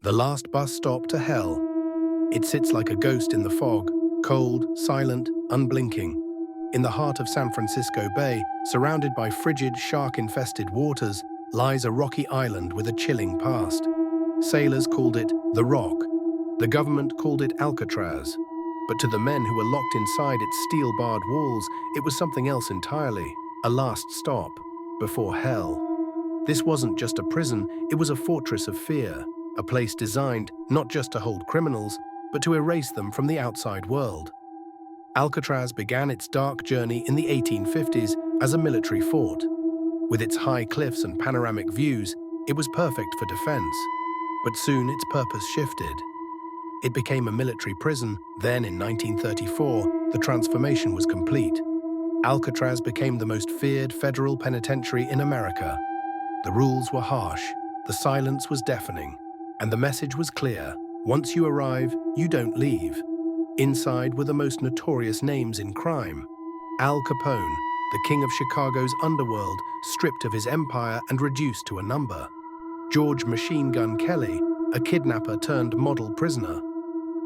The last bus stop to hell. It sits like a ghost in the fog, cold, silent, unblinking. In the heart of San Francisco Bay, surrounded by frigid, shark-infested waters, lies a rocky island with a chilling past. Sailors called it the Rock. The government called it Alcatraz. But to the men who were locked inside its steel-barred walls, it was something else entirely, a last stop before hell. This wasn't just a prison, it was a fortress of fear, a place designed not just to hold criminals, but to erase them from the outside world. Alcatraz began its dark journey in the 1850s as a military fort. With its high cliffs and panoramic views, it was perfect for defense. But soon its purpose shifted. It became a military prison, then in 1934, the transformation was complete. Alcatraz became the most feared federal penitentiary in America. The rules were harsh, the silence was deafening, and the message was clear: once you arrive, you don't leave. Inside were the most notorious names in crime. Al Capone, the king of Chicago's underworld, stripped of his empire and reduced to a number. George Machine Gun Kelly, a kidnapper turned model prisoner.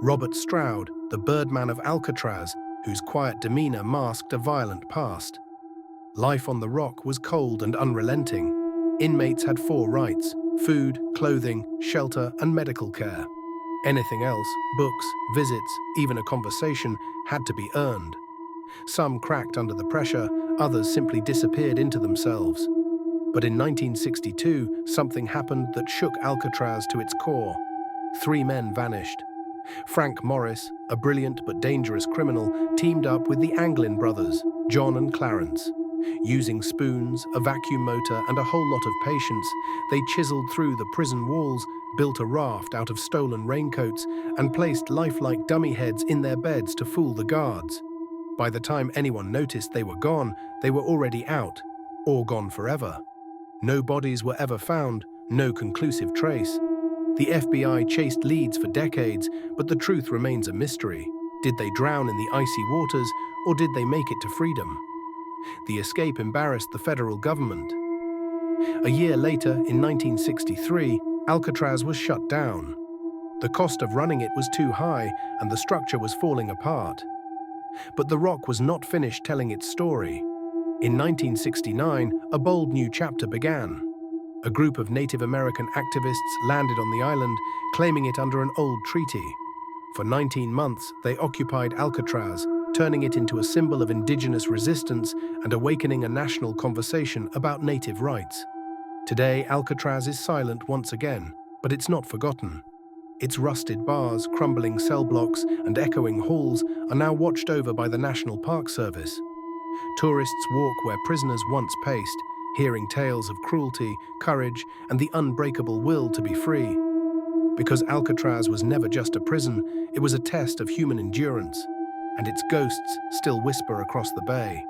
Robert Stroud, the Birdman of Alcatraz, whose quiet demeanor masked a violent past. Life on the Rock was cold and unrelenting. Inmates had 4 rights: food, clothing, shelter, and medical care. Anything else, books, visits, even a conversation, had to be earned. Some cracked under the pressure, others simply disappeared into themselves. But in 1962, something happened that shook Alcatraz to its core. 3 men vanished. Frank Morris, a brilliant but dangerous criminal, teamed up with the Anglin brothers, John and Clarence. Using spoons, a vacuum motor, and a whole lot of patience, they chiseled through the prison walls, built a raft out of stolen raincoats, and placed lifelike dummy heads in their beds to fool the guards. By the time anyone noticed they were gone, they were already out, or gone forever. No bodies were ever found, no conclusive trace. The FBI chased leads for decades, but the truth remains a mystery. Did they drown in the icy waters, or did they make it to freedom? The escape embarrassed the federal government. A year later, in 1963, Alcatraz was shut down. The cost of running it was too high, and the structure was falling apart. But the Rock was not finished telling its story. In 1969, a bold new chapter began. A group of Native American activists landed on the island, claiming it under an old treaty. For 19 months, they occupied Alcatraz, turning it into a symbol of indigenous resistance and awakening a national conversation about native rights. Today, Alcatraz is silent once again, but it's not forgotten. Its rusted bars, crumbling cell blocks, and echoing halls are now watched over by the National Park Service. Tourists walk where prisoners once paced, hearing tales of cruelty, courage, and the unbreakable will to be free. Because Alcatraz was never just a prison, it was a test of human endurance, and its ghosts still whisper across the bay.